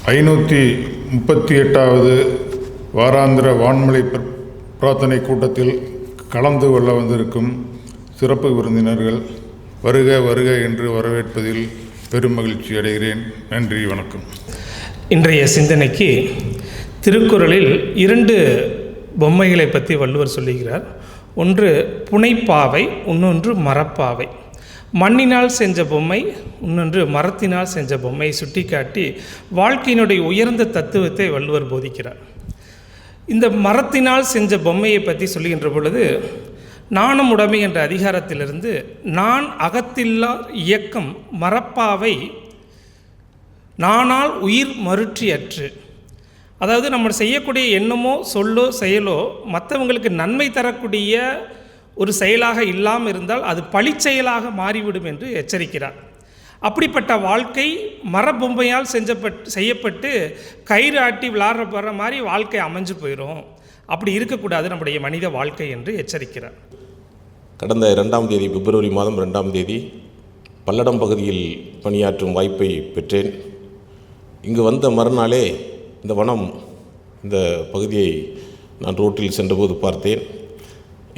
538வது வாராந்திர வான்மொழி பிரார்த்தனை கூட்டத்தில் கலந்து கொள்ள வந்திருக்கும் சிறப்பு விருந்தினர்கள் வருக வருக என்று வரவேற்பதில் பெரும் மகிழ்ச்சி அடைகிறேன். நன்றி, வணக்கம். இன்றைய சிந்தனைக்கு திருக்குறளில் 2 பொம்மைகளை பற்றி வள்ளுவர் சொல்லுகிறார். ஒன்று புனைப்பாவை, இன்னொன்று மரப்பாவை. மண்ணினால் செஞ்ச பொம்மை, இன்னொன்று மரத்தினால் செஞ்ச பொம்மையை சுட்டிக்காட்டி வாழ்க்கையினுடைய உயர்ந்த தத்துவத்தை வள்ளுவர் போதிக்கிறார். இந்த மரத்தினால் செஞ்ச பொம்மையை பற்றி சொல்லுகின்ற பொழுது, நாணம் உடைமை என்ற அதிகாரத்திலிருந்து நான் அகத்தில்லா இயக்கம் மரப்பாவை நானால் உயிர் மருற்றி அற்று. அதாவது நம்ம செய்யக்கூடிய எண்ணமோ சொல்லோ செயலோ மற்றவங்களுக்கு நன்மை தரக்கூடிய ஒரு செயலாக இல்லாமல் இருந்தால் அது பழிச்செயலாக மாறிவிடும் என்று எச்சரிக்கிறார். அப்படிப்பட்ட வாழ்க்கை மரபொம்மையால் செய்யப்பட்டு கயிறு ஆட்டி விளாடுற மாதிரி வாழ்க்கை அமைஞ்சு போயிடும். அப்படி இருக்கக்கூடாது நம்முடைய மனித வாழ்க்கை என்று எச்சரிக்கிறார். கடந்த 2ஆம் தேதி பிப்ரவரி மாதம் 2ஆம் தேதி பல்லடம் பகுதியில் பணியாற்றும் வாய்ப்பை பெற்றேன். இங்கு வந்த மறுநாளே இந்த வனம், இந்த பகுதியை நான் ரோட்டில் சென்றபோது பார்த்தேன்.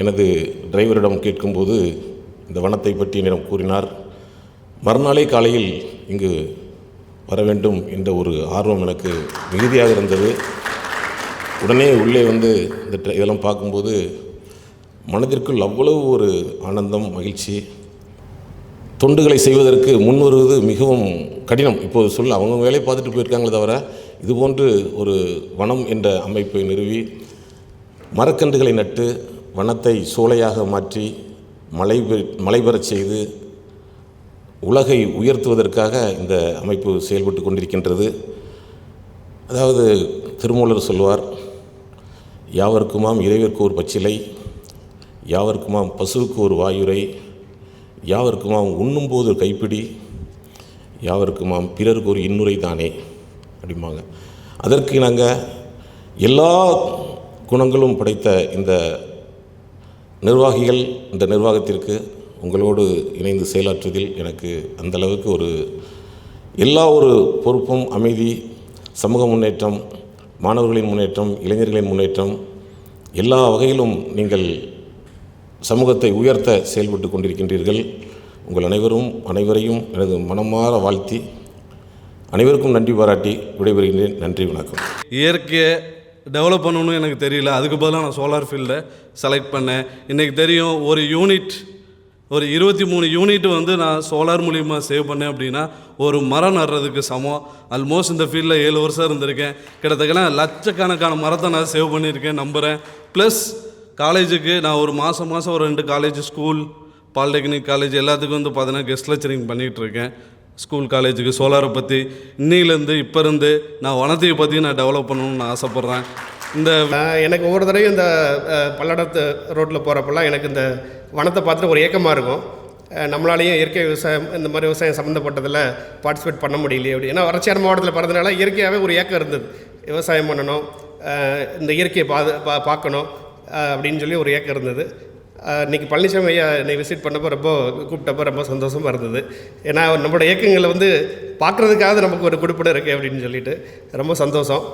எனது டிரைவரிடம் கேட்கும்போது இந்த வனத்தை பற்றி என்னிடம் கூறினார். மறுநாளே காலையில் இங்கு வர வேண்டும் என்ற ஒரு ஆர்வம் எனக்கு மிகுதியாக இருந்தது. உடனே உள்ளே வந்து இதெல்லாம் பார்க்கும்போது மனதிற்குள் அவ்வளவு ஒரு ஆனந்தம், மகிழ்ச்சி. தொண்டுகளை செய்வதற்கு முன் வருவது மிகவும் கடினம். இப்போது அவங்க வேலையை பார்த்துட்டு போயிருக்காங்களே தவிர, இதுபோன்று ஒரு வனம் என்ற அமைப்பை நிறுவி மரக்கன்றுகளை நட்டு வனத்தை சோலையாக மாற்றி மழை பெறச் செய்து உலகை உயர்த்துவதற்காக இந்த அமைப்பு செயல்பட்டு கொண்டிருக்கின்றது. அதாவது திருமூலர் சொல்வார், யாவர்க்குமாம் இறைவர்க்கு ஒரு பச்சிலை, யாவர்க்குமாம் பசுவுக்கு ஒரு வாயுரை, யாவர்க்குமாம் உண்ணும்போது ஒரு கைப்பிடி, யாவர்க்குமாம் பிறருக்கு ஒரு இன்னுரை தானே அப்படிம்பாங்க. அதற்கு நாங்கள் எல்லா குணங்களும் படைத்த இந்த நிர்வாகிகள், இந்த நிர்வாகத்திற்கு உங்களோடு இணைந்து செயலாற்றுவதில் எனக்கு அந்தளவுக்கு எல்லா பொறுப்பும், அமைதி, சமூக முன்னேற்றம், மாணவர்களின் முன்னேற்றம், இளைஞர்களின் முன்னேற்றம், எல்லா வகையிலும் நீங்கள் சமூகத்தை உயர்த்த செயல்பட்டு கொண்டிருக்கின்றீர்கள். உங்கள் அனைவரையும் எனது மனமாற வாழ்த்தி அனைவருக்கும் நன்றி பாராட்டி விடைபெறுகின்றேன். நன்றி, வணக்கம். இயற்கையை டெவலப் பண்ணணும்னு எனக்கு தெரியல, அதுக்கு பதிலாக நான் சோலார் ஃபீல்டை செலக்ட் பண்ணேன். இன்றைக்கி தெரியும், ஒரு 23 யூனிட் வந்து நான் சோலார் மூலியமாக சேவ் பண்ணேன் அப்படின்னா ஒரு மரம் நடுறதுக்கு சமம். ஆல்மோஸ்ட் இந்த ஃபீல்டில் 7 வருஷம் இருந்திருக்கேன். கிட்டத்தட்ட லட்சக்கணக்கான மரத்தை நான் சேவ் பண்ணியிருக்கேன், நம்புகிறேன். ப்ளஸ் காலேஜுக்கு நான் ஒரு மாதம் ஒரு 2 காலேஜ், ஸ்கூல், பாலிடெக்னிக் காலேஜ் எல்லாத்துக்கும் வந்து பார்த்தீங்கன்னா கெஸ்ட் லெக்சரிங் பண்ணிகிட்ருக்கேன். ஸ்கூல், காலேஜுக்கு சோலாரை பற்றி இன்னிலேருந்து இப்போ இருந்து நான் வனத்தை பற்றி நான் டெவலப் பண்ணணும்னு நான் ஆசைப்பட்றேன். எனக்கு ஒவ்வொரு தடவையும் இந்த பல்லடத்து ரோட்டில் போகிறப்பெல்லாம் எனக்கு இந்த வனத்தை பார்த்துட்டு ஒரு ஏக்கமாக இருக்கும். நம்மளாலேயும் இயற்கை விவசாயம், இந்த மாதிரி விவசாயம் சம்மந்தப்பட்டதில் பார்ட்டிசிபேட் பண்ண முடியலையே அப்படி. ஏன்னா வறட்சியான மாவட்டத்தில் பிறந்தனால இயற்கையாகவே ஒரு ஏக்கம் இருந்தது. விவசாயம் பண்ணணும், இந்த இயற்கையை பார்க்கணும் அப்படின்னு சொல்லி ஒரு ஏக்கம் இருந்தது. இன்றைக்கி பழனிசாமி ஐயா என்னை விசிட் பண்ணப்போ கூப்பிட்டப்போ ரொம்ப சந்தோஷமாக இருந்தது. ஏன்னா நம்மளோட இயக்கங்களை வந்து பார்க்குறதுக்காக நமக்கு ஒரு குறிப்பிட இருக்குது அப்படின்னு சொல்லிட்டு ரொம்ப சந்தோஷம்.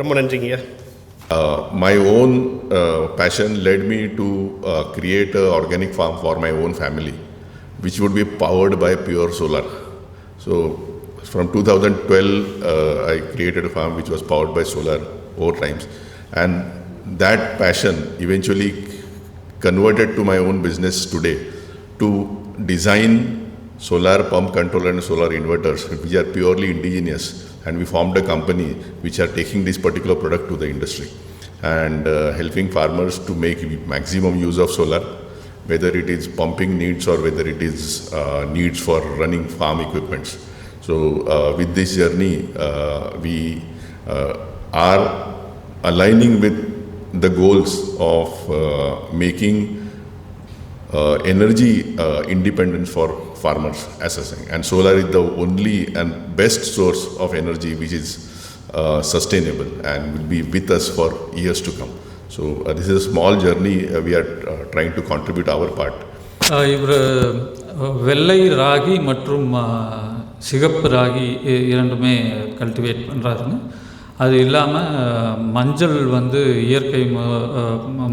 ரொம்ப நன்றிங்கய்யா. My own passion led me to create an organic farm for my own family, which would be powered by pure solar. So from 2012, I created a farm which was powered by solar 4 times, and that passion eventually converted to my own business today to design solar pump controller and solar inverters which are purely indigenous, and we formed a company which are taking this particular product to the industry and helping farmers to make maximum use of solar, whether it is pumping needs or whether it is needs for running farm equipments. So with this journey we are aligning with the goals of making energy independence for farmers as a thing. And solar is the only and best source of energy which is sustainable and will be with us for years to come. So this is a small journey. We are trying to contribute our part. இவர் வெள்ளை ராகி மற்றும் சிகப்பு ராகி இரண்டுமே cultivate பண்ணுறாருங்க. அது இல்லாமல் மஞ்சள் வந்து இயற்கை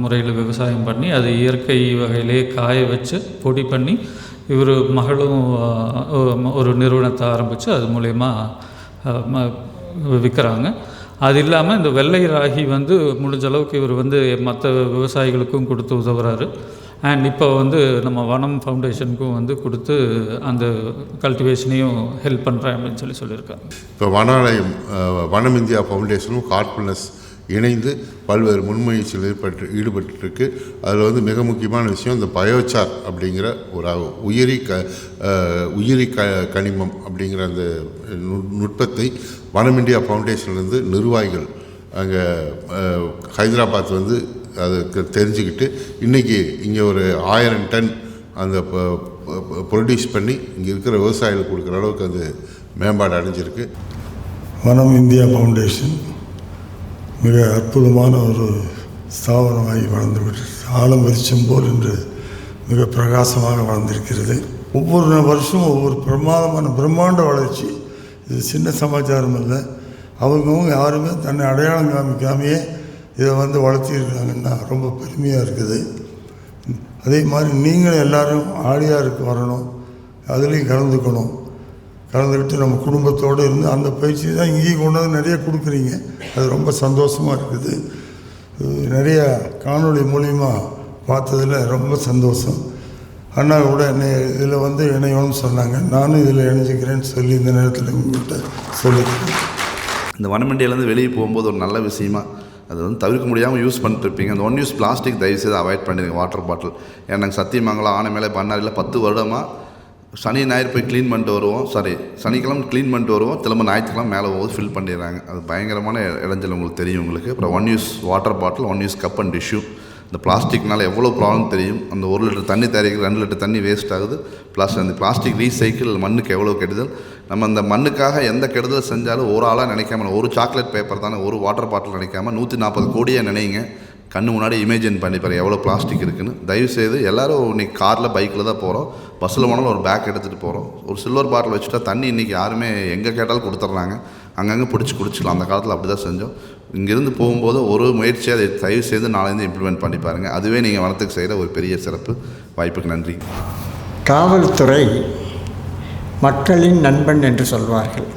முறையில் விவசாயம் பண்ணி அது இயற்கை வகையிலே காய வச்சு பொடி பண்ணி இவர் மகளும் ஒரு நிறுவனத்தை ஆரம்பித்து அது மூலயமா விற்கிறாங்க. அது இல்லாமல் இந்த வெள்ளை ராகி வந்து முடிஞ்ச அளவுக்கு இவர் வந்து மற்ற விவசாயிகளுக்கும் கொடுத்து உதவுறாரு. அண்ட் இப்போ வந்து நம்ம வனம் ஃபவுண்டேஷனுக்கும் வந்து கொடுத்து அந்த கல்டிவேஷனையும் ஹெல்ப் பண்ணுறேன் அப்படின்னு சொல்லியிருக்காங்க. இப்போ வனம் இந்தியா ஃபவுண்டேஷனும் கார்பனஸ் இணைந்து பல்வேறு முன்முயற்சியில் ஈடுபட்டுருக்கு. அதில் வந்து மிக முக்கியமான விஷயம் இந்த பயோசார் அப்படிங்கிற ஒரு உயிரி கனிமம் அப்படிங்கிற அந்த நுட்பத்தை வனம் இந்தியா ஃபவுண்டேஷன்லேருந்து நிர்வாகிகள் அங்கே ஹைதராபாத் வந்து அதுக்கு தெரிஞ்சுக்கிட்டு இன்றைக்கி இங்கே ஒரு 1000 டன் அந்த ப்ரொடியூஸ் பண்ணி இங்கே இருக்கிற விவசாயிகளுக்கு கொடுக்குற அளவுக்கு அது மேம்பாடு அடைஞ்சிருக்கு. வனம் இந்தியா ஃபவுண்டேஷன் மிக அற்புதமான ஒரு ஸ்தாபனமாகி வளர்ந்துவிட்டு ஆழம் வெளிச்சம் போல் இன்று மிக பிரகாசமாக வளர்ந்திருக்கிறது. ஒவ்வொரு வருஷமும் ஒவ்வொரு பிரம்மாண்ட வளர்ச்சி. இது சின்ன சமாச்சாரம் இல்லை. அவங்கவுங்க யாருமே தன்னை அடையாளம் காமிக்காமையே இதை வந்து வளர்த்திருக்காங்கன்னா ரொம்ப பெருமையாக இருக்குது. அதே மாதிரி நீங்களும் எல்லோரும் ஆழியாருக்கு வரணும், அதுலேயும் கலந்துக்கிட்டு நம்ம குடும்பத்தோடு இருந்து அந்த பயிற்சி தான் இங்கேயும் கொண்டு வந்து நிறைய கொடுக்குறீங்க. அது ரொம்ப சந்தோஷமாக இருக்குது. நிறைய காணொளி மூலிமா பார்த்ததில் ரொம்ப சந்தோஷம். அண்ணா கூட என்னை இதில் வந்து இணையணும்னு சொன்னாங்க. நானும் இதில் இணைஞ்சிக்கிறேன்னு சொல்லி இந்த நேரத்தில் உங்கள்கிட்ட சொல்லிக்கிறேன். இந்த வனமண்டியிலேருந்து வெளியே போகும்போது ஒரு நல்ல விஷயமா அது வந்து தவிர்க்க முடியாமல் யூஸ் பண்ணிட்டுருப்பீங்க. அந்த 1 யூஸ் பிளாஸ்டிக் தயவுசெய்து அவாய்ட் பண்ணிடுங்க. வாட்டர் பாட்டில் ஏன்னா நாங்கள் சத்தியமங்கலம் ஆனைமலை பண்ணாரில் 10 வருடமாக சனி ஞாயிறு போய் க்ளீன் பண்ணிட்டு வருவோம். சனிக்கிழமை க்ளீன் பண்ணிட்டு வருவோம், திரும்ப ஞாயிற்றுக்கிழமை மேலே போகுது ஃபில் பண்ணிடுறாங்க. அது பயங்கரமான இடைஞ்சல் உங்களுக்கு தெரியும் உங்களுக்கு. அப்புறம் 1 use water bottle, 1 use cup and tissue. இந்த பிளாஸ்டிக்னால எவ்வளோ ப்ராப்ளம் தெரியும். அந்த 1 லிட்டர் தண்ணி தயாரிக்கிற 2 லிட்டர் தண்ணி வேஸ்ட் ஆகுது. ப்ளஸ் அந்த பிளாஸ்டிக் ரீசைக்கிள் மண்ணுக்கு எவ்வளோ கெடுதல். நம்ம அந்த மண்ணுக்காக எந்த கெடுதல் செஞ்சாலும் ஒரு ஆளாக நினைக்காம, ஒரு சாக்லேட் பேப்பர் தானே, ஒரு வாட்டர் பாட்டில் நினைக்காம 140 கோடியாக நினைங்க. கண்ணு முன்னாடி இமேஜின் பண்ணி பாருங்கள் எவ்வளோ பிளாஸ்டிக் இருக்குன்னு. தயவுசெய்து எல்லோரும் இன்றைக்கி காரில் பைக்கில் தான் போகிறோம், பஸ்ஸில் போனாலும் ஒரு பேக் எடுத்துகிட்டு போகிறோம். ஒரு சில்வர் பாட்டில் வச்சுட்டா தண்ணி இன்றைக்கி யாருமே எங்கே கேட்டாலும் கொடுத்துட்றாங்க. அங்கங்கே பிடிச்சி குடிச்சிக்கலாம். அந்த காலத்தில் அப்படி தான் செஞ்சோம். இங்கேருந்து போகும்போது ஒரு முயற்சியை அதை தயவுசெய்து நாளைந்து இம்ப்ளிமெண்ட் பண்ணி பாருங்கள். அதுவே நீங்கள் வனத்துக்கு செய்கிற ஒரு பெரிய சிறப்பு. வாய்ப்புக்கு நன்றி. காவல்துறை மக்களின் நண்பன் என்று சொல்வார்கள்.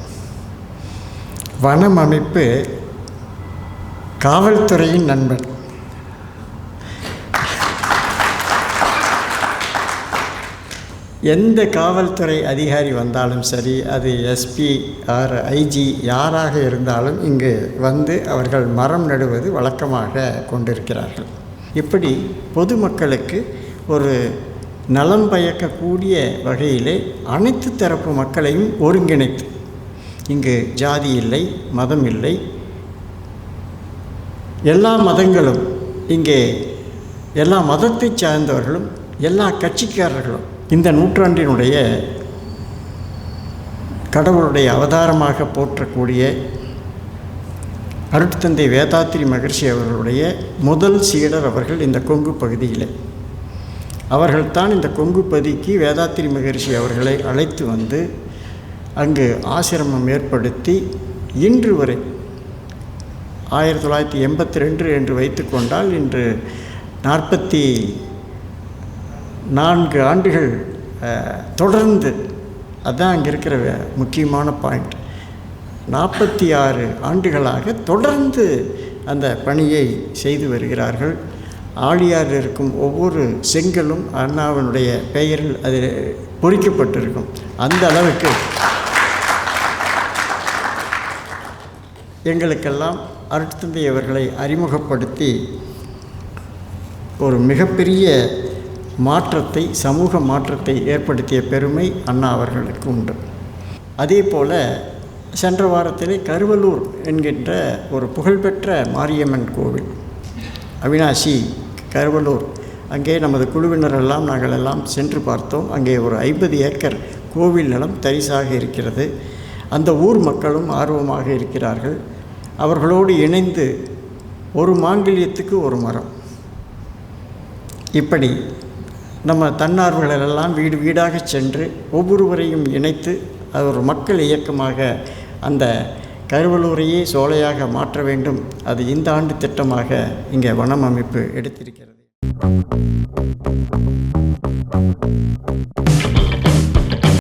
வனம் அமைப்பு காவல்துறையின் நண்பன். எந்த காவல்துறை அதிகாரி வந்தாலும் சரி, அது எஸ்பி ஆர் ஐஜி யாராக இருந்தாலும் இங்கு வந்து அவர்கள் மரம் நடுவது வழக்கமாக கொண்டிருக்கிறார்கள். இப்படி பொதுமக்களுக்கு ஒரு நலம் பயக்கக்கூடிய வகையிலே அனைத்து தரப்பு மக்களையும் ஒருங்கிணைத்து, இங்கு ஜாதி இல்லை, மதம் இல்லை, எல்லா மதங்களும் இங்கே, எல்லா மதத்தை சார்ந்தவர்களும் எல்லா கட்சிக்காரர்களும் இந்த நூற்றாண்டினுடைய கடவுளுடைய அவதாரமாக போற்றக்கூடிய அருட்தந்தை வேதாத்திரி மகர்ஷி அவர்களுடைய முதல் சீடர் அவர்கள் இந்த கொங்கு பகுதியில். அவர்கள்தான் இந்த கொங்கு பகுதிக்கு வேதாத்திரி மகர்ஷி அவர்களை அழைத்து வந்து அங்கு ஆசிரமம் ஏற்படுத்தி இன்று வரை 1982 என்று வைத்துக்கொண்டால் இன்று 44 ஆண்டுகள் தொடர்ந்து, அதுதான் அங்கே இருக்கிற முக்கியமான பாயிண்ட், 46 ஆண்டுகளாக தொடர்ந்து அந்த பணியை செய்து வருகிறார்கள். ஆழியாரில் இருக்கும் ஒவ்வொரு செங்கலும் அண்ணாவினுடைய பெயரில் அது பொறிக்கப்பட்டிருக்கும். அந்த அளவுக்கு எங்களுக்கெல்லாம் அருட்தந்தை அவர்களை அறிமுகப்படுத்தி ஒரு மிகப்பெரிய மாற்றத்தை, சமூக மாற்றத்தை ஏற்படுத்திய பெருமை அண்ணா அவர்களுக்கு உண்டு. அதே போல் சென்ற வாரத்திலே கருவலூர் என்கின்ற ஒரு புகழ்பெற்ற மாரியம்மன் கோவில், அவினாசி கருவலூர், அங்கே நமது குழுவினரெல்லாம் நாங்கள் எல்லாம் சென்று பார்த்தோம். அங்கே ஒரு 50 ஏக்கர் கோவில் நிலம் தரிசாக இருக்கிறது. அந்த ஊர் மக்களும் ஆர்வமாக இருக்கிறார்கள். அவர்களோடு இணைந்து ஒரு மாங்கல்யத்துக்கு ஒரு மரம், இப்படி நம்ம தன்னார்வலரெல்லாம் வீடு வீடாக சென்று ஒவ்வொருவரையும் இணைத்து அது ஒரு மக்கள் இயக்கமாக அந்த கருவலூரையே சோலையாக மாற்ற வேண்டும். அது இந்த ஆண்டு திட்டமாக இங்கே வனம் அமைப்பு எடுத்திருக்கிறது.